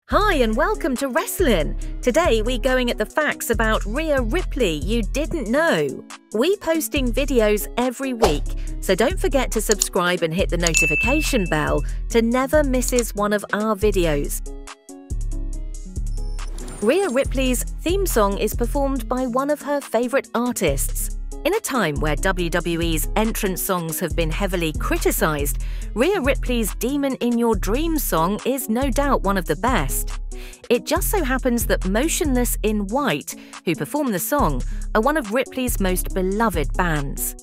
Hi and welcome to Wrestling. Today we're going at the facts about Rhea Ripley you didn't know. We're posting videos every week, so don't forget to subscribe and hit the notification bell to never misses one of our videos. Rhea Ripley's theme song is performed by one of her favorite artists. In a time where WWE's entrance songs have been heavily criticized, Rhea Ripley's Demon in Your Dreams song is no doubt one of the best. It just so happens that Motionless in White, who perform the song, are one of Ripley's most beloved bands.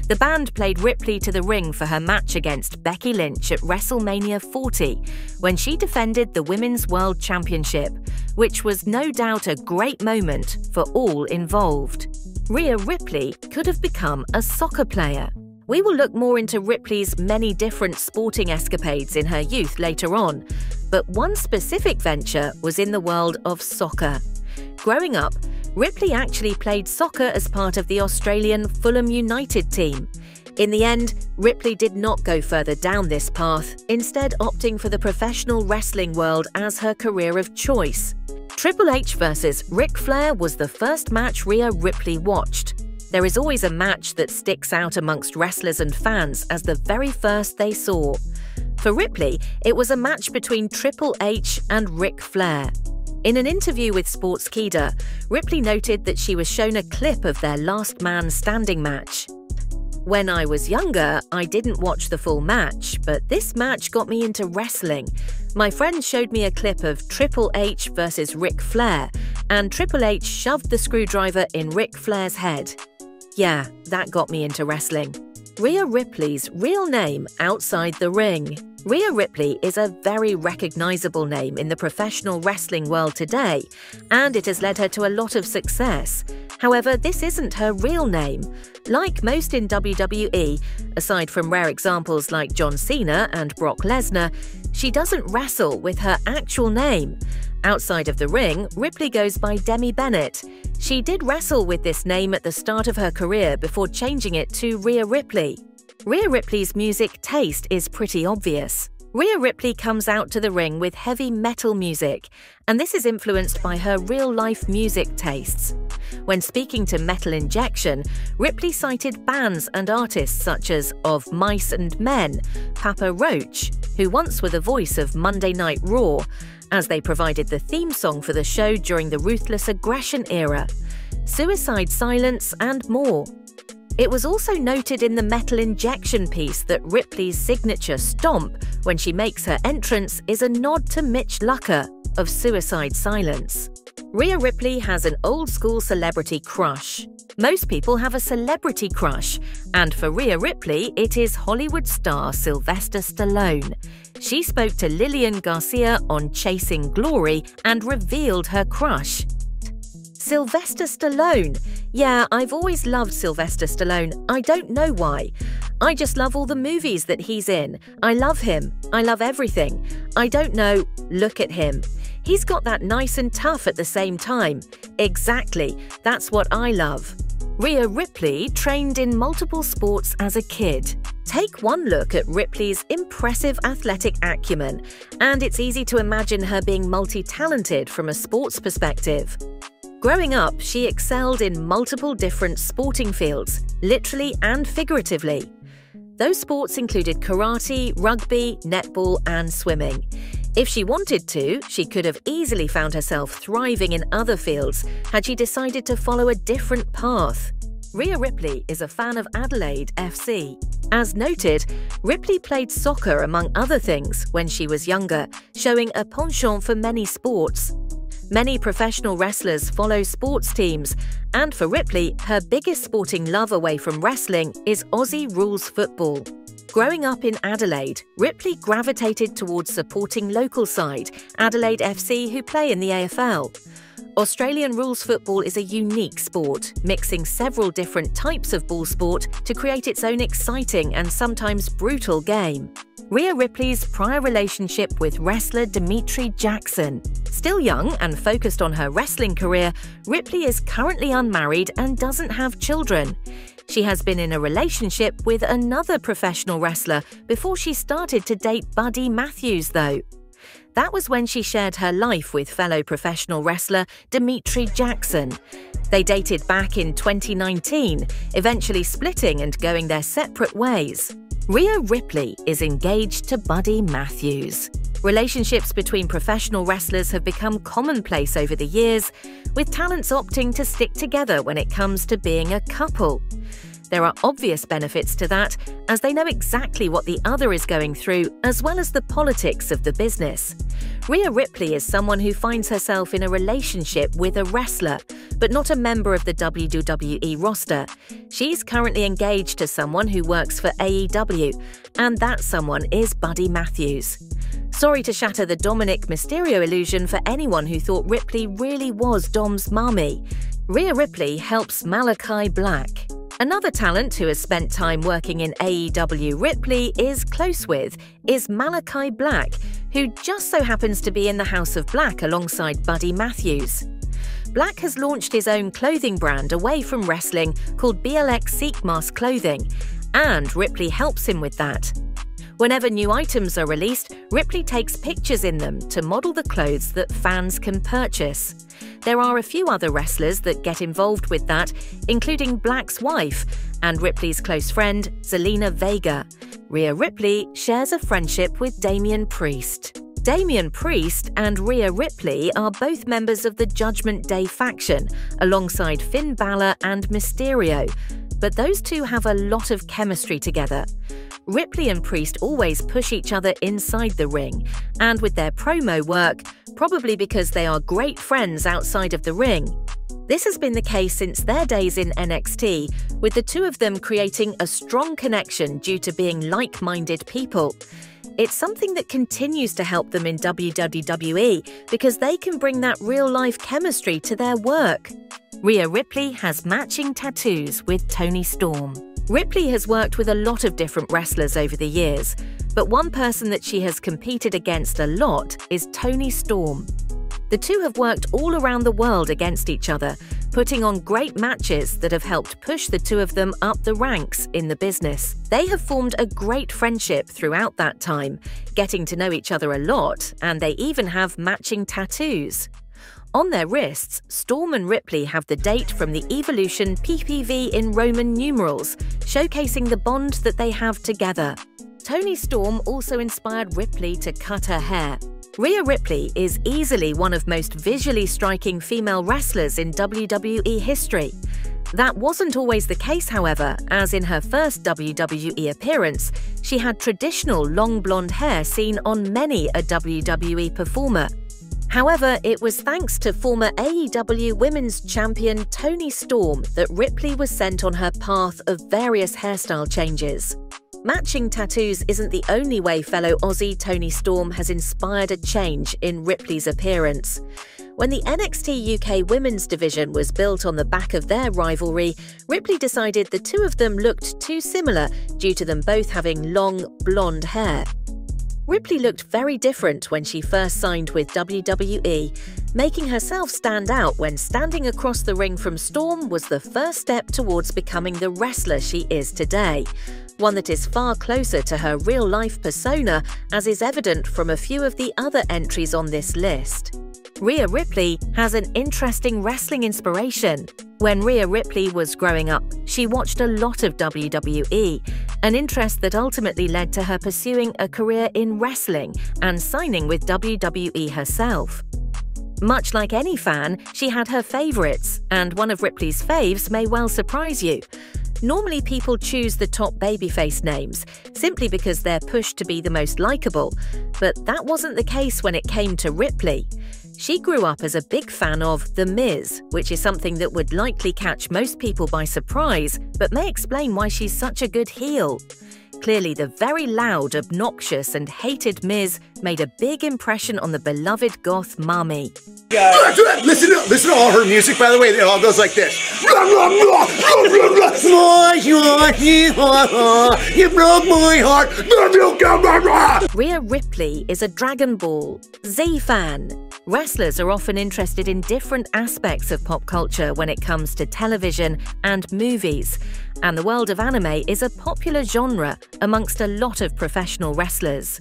The band played Ripley to the ring for her match against Becky Lynch at WrestleMania 40, when she defended the Women's World Championship, which was no doubt a great moment for all involved. Rhea Ripley could have become a soccer player. We will look more into Ripley's many different sporting escapades in her youth later on, but one specific venture was in the world of soccer. Growing up, Ripley actually played soccer as part of the Australian Fulham United team. In the end, Ripley did not go further down this path, instead opting for the professional wrestling world as her career of choice. Triple H vs. Ric Flair was the first match Rhea Ripley watched. There is always a match that sticks out amongst wrestlers and fans as the very first they saw. For Ripley, it was a match between Triple H and Ric Flair. In an interview with Sportskeeda, Ripley noted that she was shown a clip of their Last Man Standing match. When I was younger, I didn't watch the full match, but this match got me into wrestling. My friend showed me a clip of Triple H versus Ric Flair, and Triple H shoved the screwdriver in Ric Flair's head. Yeah, that got me into wrestling. Rhea Ripley's real name outside the ring. Rhea Ripley is a very recognizable name in the professional wrestling world today, and it has led her to a lot of success. However, this isn't her real name. Like most in WWE, aside from rare examples like John Cena and Brock Lesnar, she doesn't wrestle with her actual name. Outside of the ring, Ripley goes by Demi Bennett. She did wrestle with this name at the start of her career before changing it to Rhea Ripley. Rhea Ripley's music taste is pretty obvious. Rhea Ripley comes out to the ring with heavy metal music, and this is influenced by her real-life music tastes. When speaking to Metal Injection, Ripley cited bands and artists such as Of Mice and Men, Papa Roach, who once were the voice of Monday Night Raw, as they provided the theme song for the show during the Ruthless Aggression era, Suicide Silence, and more. It was also noted in the Metal Injection piece that Ripley's signature stomp when she makes her entrance is a nod to Mitch Lucker of Suicide Silence. Rhea Ripley has an old-school celebrity crush. Most people have a celebrity crush, and for Rhea Ripley, it is Hollywood star Sylvester Stallone. She spoke to Lillian Garcia on Chasing Glory and revealed her crush. Sylvester Stallone. Yeah, I've always loved Sylvester Stallone. I don't know why. I just love all the movies that he's in. I love him. I love everything. I don't know. Look at him. He's got that nice and tough at the same time. Exactly. That's what I love. Rhea Ripley trained in multiple sports as a kid. Take one look at Ripley's impressive athletic acumen, and it's easy to imagine her being multi-talented from a sports perspective. Growing up, she excelled in multiple different sporting fields, literally and figuratively. Those sports included karate, rugby, netball, and swimming. If she wanted to, she could have easily found herself thriving in other fields had she decided to follow a different path. Rhea Ripley is a fan of Adelaide FC. As noted, Ripley played soccer among other things when she was younger, showing a penchant for many sports. Many professional wrestlers follow sports teams, and for Ripley, her biggest sporting love away from wrestling is Aussie rules football. Growing up in Adelaide, Ripley gravitated towards supporting local side, Adelaide FC, who play in the AFL. Australian rules football is a unique sport, mixing several different types of ball sport to create its own exciting and sometimes brutal game. Rhea Ripley's prior relationship with wrestler Dimitri Jackson. Still young and focused on her wrestling career, Ripley is currently unmarried and doesn't have children. She has been in a relationship with another professional wrestler before she started to date Buddy Matthews, though. That was when she shared her life with fellow professional wrestler Dimitri Jackson. They dated back in 2019, eventually splitting and going their separate ways. Rhea Ripley is engaged to Buddy Matthews. Relationships between professional wrestlers have become commonplace over the years, with talents opting to stick together when it comes to being a couple. There are obvious benefits to that, as they know exactly what the other is going through, as well as the politics of the business. Rhea Ripley is someone who finds herself in a relationship with a wrestler, but not a member of the WWE roster. She's currently engaged to someone who works for AEW, and that someone is Buddy Matthews. Sorry to shatter the Dominic Mysterio illusion for anyone who thought Ripley really was Dom's mommy. Rhea Ripley helps Malachi Black. Another talent who has spent time working in AEW Ripley is close with is Malachi Black, who just so happens to be in the House of Black alongside Buddy Matthews. Black has launched his own clothing brand away from wrestling called BLX Seek Mask Clothing, and Ripley helps him with that. Whenever new items are released, Ripley takes pictures in them to model the clothes that fans can purchase. There are a few other wrestlers that get involved with that, including Black's wife and Ripley's close friend, Zelina Vega. Rhea Ripley shares a friendship with Damian Priest. Damian Priest and Rhea Ripley are both members of the Judgment Day faction, alongside Finn Balor and Mysterio. But those two have a lot of chemistry together. Ripley and Priest always push each other inside the ring, and with their promo work, probably because they are great friends outside of the ring. This has been the case since their days in NXT, with the two of them creating a strong connection due to being like-minded people. It's something that continues to help them in WWE because they can bring that real-life chemistry to their work. Rhea Ripley has matching tattoos with Toni Storm. Ripley has worked with a lot of different wrestlers over the years, but one person that she has competed against a lot is Toni Storm. The two have worked all around the world against each other, putting on great matches that have helped push the two of them up the ranks in the business. They have formed a great friendship throughout that time, getting to know each other a lot, and they even have matching tattoos. On their wrists, Storm and Ripley have the date from the Evolution PPV in Roman numerals, showcasing the bond that they have together. Toni Storm also inspired Ripley to cut her hair. Rhea Ripley is easily one of most visually striking female wrestlers in WWE history. That wasn't always the case, however, as in her first WWE appearance, she had traditional long blonde hair seen on many a WWE performer. However, it was thanks to former AEW Women's Champion Toni Storm that Ripley was sent on her path of various hairstyle changes. Matching tattoos isn't the only way fellow Aussie Toni Storm has inspired a change in Ripley's appearance. When the NXT UK Women's division was built on the back of their rivalry, Ripley decided the two of them looked too similar due to them both having long, blonde hair. Ripley looked very different when she first signed with WWE, making herself stand out when standing across the ring from Storm was the first step towards becoming the wrestler she is today, one that is far closer to her real-life persona, as is evident from a few of the other entries on this list. Rhea Ripley has an interesting wrestling inspiration. When Rhea Ripley was growing up, she watched a lot of WWE, an interest that ultimately led to her pursuing a career in wrestling and signing with WWE herself. Much like any fan, she had her favorites, and one of Ripley's faves may well surprise you. Normally people choose the top babyface names, simply because they're pushed to be the most likable, but that wasn't the case when it came to Ripley. She grew up as a big fan of The Miz, which is something that would likely catch most people by surprise, but may explain why she's such a good heel. Clearly, the very loud, obnoxious and hated Miz made a big impression on the beloved goth mommy. Listen to all her music, by the way. It all goes like this. You broke my heart. Rhea Ripley is a Dragon Ball Z fan. Wrestlers are often interested in different aspects of pop culture when it comes to television and movies, and the world of anime is a popular genre amongst a lot of professional wrestlers.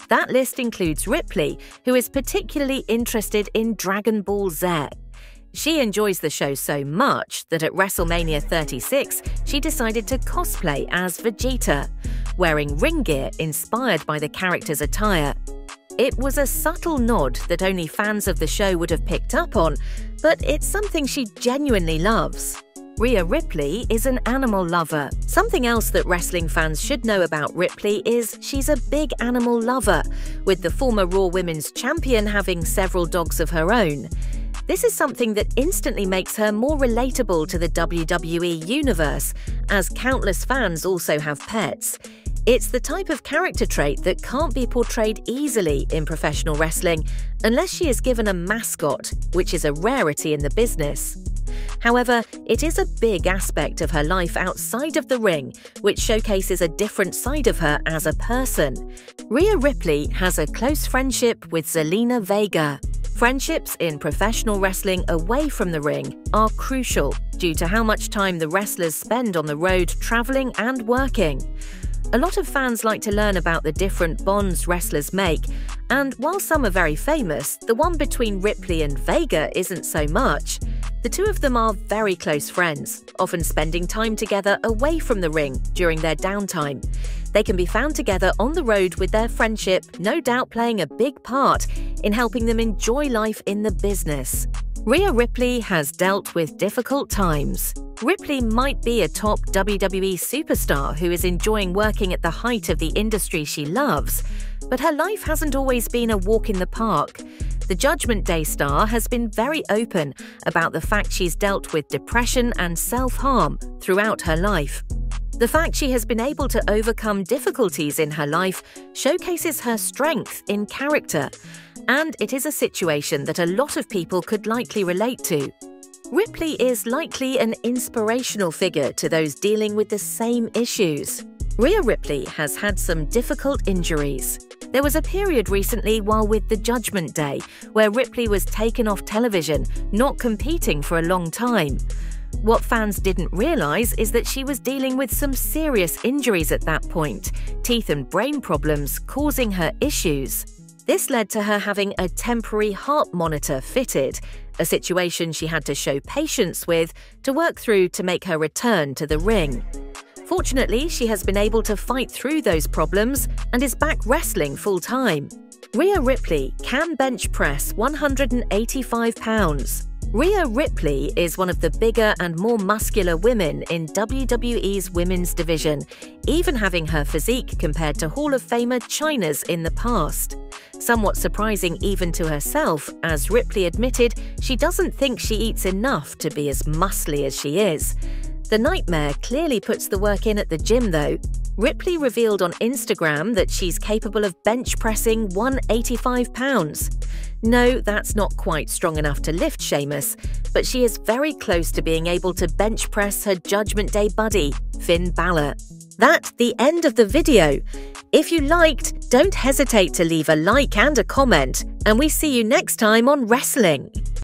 That list includes Ripley, who is particularly interested in Dragon Ball Z. She enjoys the show so much that at WrestleMania 36, she decided to cosplay as Vegeta, wearing ring gear inspired by the character's attire. It was a subtle nod that only fans of the show would have picked up on, but it's something she genuinely loves. Rhea Ripley is an animal lover. Something else that wrestling fans should know about Ripley is she's a big animal lover, with the former Raw Women's Champion having several dogs of her own. This is something that instantly makes her more relatable to the WWE universe, as countless fans also have pets. It's the type of character trait that can't be portrayed easily in professional wrestling unless she is given a mascot, which is a rarity in the business. However, it is a big aspect of her life outside of the ring, which showcases a different side of her as a person. Rhea Ripley has a close friendship with Zelina Vega. Friendships in professional wrestling away from the ring are crucial due to how much time the wrestlers spend on the road traveling and working. A lot of fans like to learn about the different bonds wrestlers make, and while some are very famous, the one between Ripley and Vega isn't so much. The two of them are very close friends, often spending time together away from the ring during their downtime. They can be found together on the road, with their friendship no doubt playing a big part in helping them enjoy life in the business. Rhea Ripley has dealt with difficult times. Ripley might be a top WWE superstar who is enjoying working at the height of the industry she loves, but her life hasn't always been a walk in the park. The Judgment Day star has been very open about the fact she's dealt with depression and self-harm throughout her life. The fact she has been able to overcome difficulties in her life showcases her strength in character, and it is a situation that a lot of people could likely relate to. Ripley is likely an inspirational figure to those dealing with the same issues. Rhea Ripley has had some difficult injuries. There was a period recently while with the Judgment Day where Ripley was taken off television, not competing for a long time. What fans didn't realize is that she was dealing with some serious injuries at that point, teeth and brain problems causing her issues. This led to her having a temporary heart monitor fitted, a situation she had to show patience with to work through to make her return to the ring. Fortunately, she has been able to fight through those problems and is back wrestling full-time. Rhea Ripley can bench press 185 pounds. Rhea Ripley is one of the bigger and more muscular women in WWE's women's division, even having her physique compared to Hall of Famer Chyna's in the past. Somewhat surprising even to herself, as Ripley admitted she doesn't think she eats enough to be as muscly as she is. The nightmare clearly puts the work in at the gym though. Ripley revealed on Instagram that she's capable of bench pressing 185 pounds. No, that's not quite strong enough to lift Sheamus, but she is very close to being able to bench press her Judgment Day buddy, Finn Balor. That's the end of the video. If you liked, don't hesitate to leave a like and a comment, and we see you next time on Wrestling.